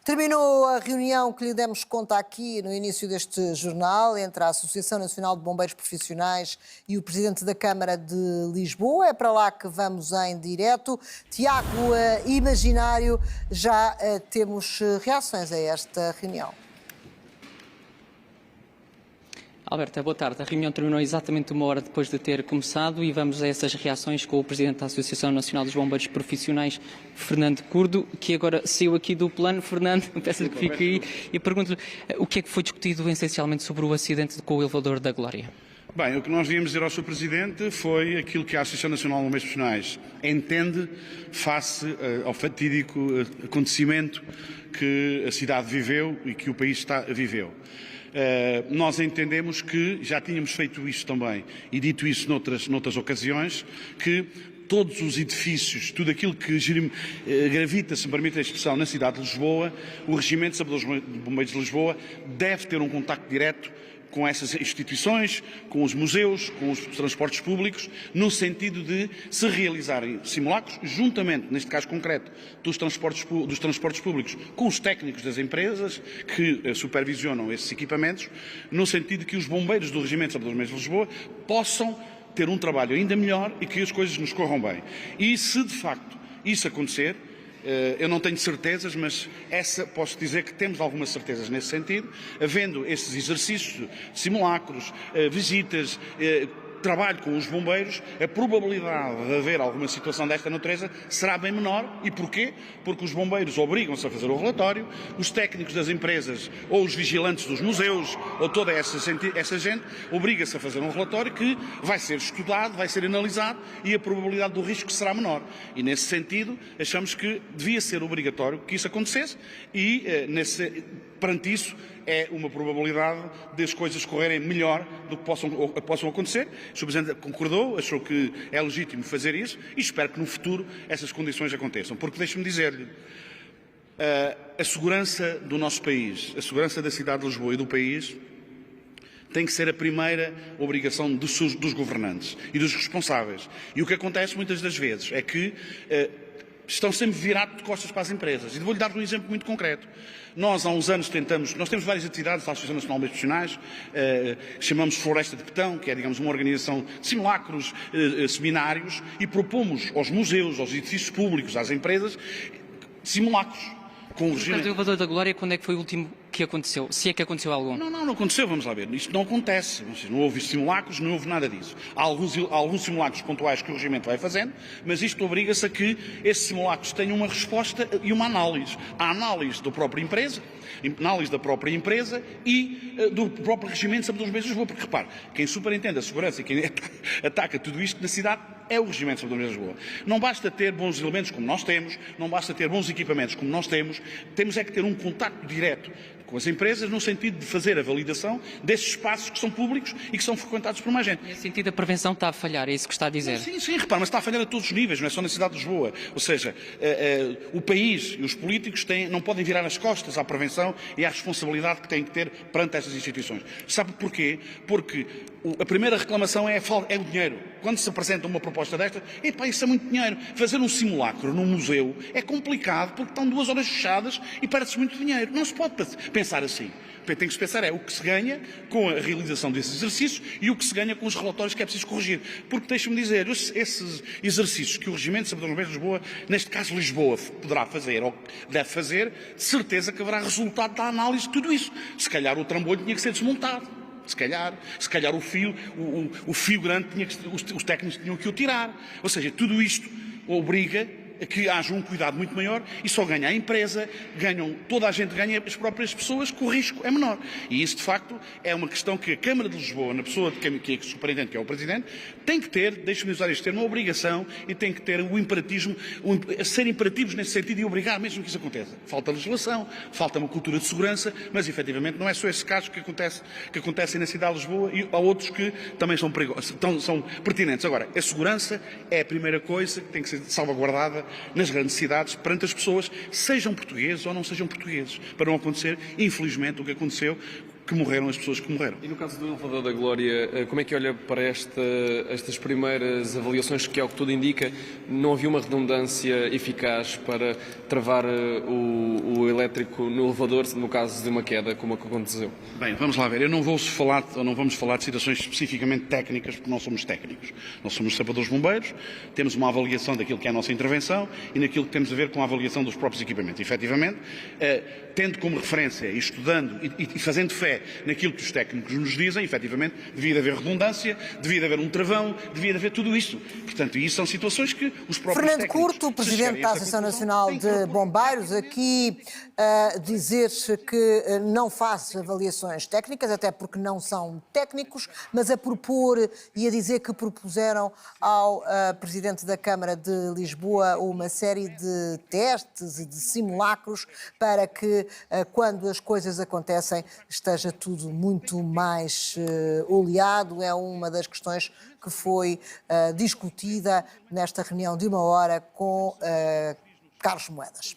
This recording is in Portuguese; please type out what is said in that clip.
Terminou a reunião que lhe demos conta aqui no início deste jornal entre a Associação Nacional de Bombeiros Profissionais e o Presidente da Câmara de Lisboa. É para lá que vamos em direto. Tiago Imaginário, já temos reações a esta reunião. Alberta, boa tarde. A reunião terminou exatamente uma hora depois de ter começado e vamos a essas reações com o Presidente da Associação Nacional dos Bombeiros Profissionais, Fernando Curdo, que agora saiu aqui do plano. Fernando, peço-lhe que fique aí e pergunto-lhe o que é que foi discutido essencialmente sobre o acidente com o elevador da Glória. Bem, o que nós viemos dizer ao Sr. Presidente foi aquilo que a Associação Nacional de Bombeiros Profissionais entende face ao fatídico acontecimento que a cidade viveu e que o país viveu. Nós entendemos que já tínhamos feito isto também e dito isso noutras ocasiões, que todos os edifícios, tudo aquilo que gravita, se me permite a expressão, na cidade de Lisboa, o Regimento de Bombeiros de Lisboa deve ter um contacto direto com essas instituições, com os museus, com os transportes públicos, no sentido de se realizarem simulacros, juntamente, neste caso concreto, dos transportes públicos, com os técnicos das empresas que supervisionam esses equipamentos, no sentido de que os bombeiros do Regimento de Bombeiros de Lisboa possam ter um trabalho ainda melhor e que as coisas nos corram bem. E se de facto isso acontecer, eu não tenho certezas, mas posso dizer que temos algumas certezas nesse sentido, havendo esses exercícios, simulacros, visitas, trabalho com os bombeiros, a probabilidade de haver alguma situação desta natureza será bem menor. E porquê? Porque os bombeiros obrigam-se a fazer o relatório, os técnicos das empresas ou os vigilantes dos museus ou toda essa gente obriga-se a fazer um relatório que vai ser estudado, vai ser analisado e a probabilidade do risco será menor. E nesse sentido achamos que devia ser obrigatório que isso acontecesse e perante isso é uma probabilidade de as coisas correrem melhor do que possam acontecer. O Sr. Presidente concordou, achou que é legítimo fazer isso e espero que no futuro essas condições aconteçam. Porque deixe-me dizer-lhe, a segurança do nosso país, a segurança da cidade de Lisboa e do país tem que ser a primeira obrigação dos governantes e dos responsáveis. E o que acontece muitas das vezes é que estão sempre virados de costas para as empresas. E vou-lhe dar um exemplo muito concreto. Nós, há uns anos, nós temos várias atividades da Associação Nacional de Bombeiros Profissionais, chamamos Floresta de Petão, que é, digamos, uma organização de simulacros, seminários, e propomos aos museus, aos edifícios públicos, às empresas, simulacros. Com o regime... O elevador da Glória, quando é que foi o último que aconteceu? Se é que aconteceu algum? Não aconteceu, vamos lá ver. Isto não acontece. Não houve simulacros, não houve nada disso. Há alguns simulacros pontuais que o regimento vai fazendo, mas isto obriga-se a que esses simulacros tenham uma resposta e uma análise. A análise da própria empresa e do próprio regimento de saúde dos bombeiros de Lisboa. Porque, repare, quem superintende a segurança e quem ataca tudo isto na cidade é o regimento de saúde dos bombeiros de Lisboa. Não basta ter bons elementos como nós temos, não basta ter bons equipamentos como nós temos é que ter um contacto direto com as empresas, no sentido de fazer a validação desses espaços que são públicos e que são frequentados por mais gente. Nesse sentido, a prevenção está a falhar, é isso que está a dizer? Sim, repara, mas está a falhar a todos os níveis, não é só na cidade de Lisboa. Ou seja, o país e os políticos não podem virar as costas à prevenção e à responsabilidade que têm que ter perante essas instituições. Sabe porquê? Porque a primeira reclamação é o dinheiro. Quando se apresenta uma proposta desta, isso é muito dinheiro. Fazer um simulacro num museu é complicado porque estão 2 horas fechadas e perde-se muito dinheiro. Não se pode pensar assim. Tem que se pensar o que se ganha com a realização desses exercícios e o que se ganha com os relatórios que é preciso corrigir. Porque, deixe-me dizer, esses exercícios que o Regimento de Saúde dos Bombeiros de Lisboa, neste caso Lisboa, poderá fazer ou deve fazer, de certeza que haverá resultado da análise de tudo isso. Se calhar o trambolho tinha que ser desmontado. Se calhar o fio grande, os técnicos tinham que o tirar. Ou seja, tudo isto obriga a que haja um cuidado muito maior e só ganha a empresa, toda a gente ganha, as próprias pessoas, que o risco é menor. E isso, de facto, é uma questão que a Câmara de Lisboa, na pessoa que é superintendente, que é o Presidente, tem que ter, deixe-me usar este termo, uma obrigação e tem que ter o imperatismo, ser imperativos nesse sentido e obrigar mesmo que isso aconteça. Falta legislação, falta uma cultura de segurança, mas efetivamente não é só esses casos que acontecem na cidade de Lisboa e há outros que também são perigosos, são pertinentes. Agora, a segurança é a primeira coisa que tem que ser salvaguardada nas grandes cidades, perante as pessoas, sejam portugueses ou não sejam portugueses, para não acontecer, infelizmente, o que aconteceu, que morreram as pessoas que morreram. E no caso do elevador da Glória, como é que olha para estas primeiras avaliações, que é o que tudo indica, não havia uma redundância eficaz para travar o elétrico no elevador no caso de uma queda, como aconteceu? Bem, vamos lá ver. Eu não vou falar, ou não vamos falar de situações especificamente técnicas, porque não somos técnicos. Nós somos sapadores bombeiros, temos uma avaliação daquilo que é a nossa intervenção e naquilo que temos a ver com a avaliação dos próprios equipamentos. Efetivamente, tendo como referência, estudando e fazendo fé naquilo que os técnicos nos dizem, efetivamente, devia de haver redundância, devia de haver um travão, devia de haver tudo isto. Portanto, isso são situações que os próprios Fernando técnicos... Curto, Presidente da Associação Nacional de Bombeiros, aqui dizer que não faz avaliações técnicas, até porque não são técnicos, mas a propor e a dizer que propuseram ao Presidente da Câmara de Lisboa uma série de testes e de simulacros para que, quando as coisas acontecem, esteja tudo muito mais oleado. É uma das questões que foi discutida nesta reunião de 1 hora com Carlos Moedas.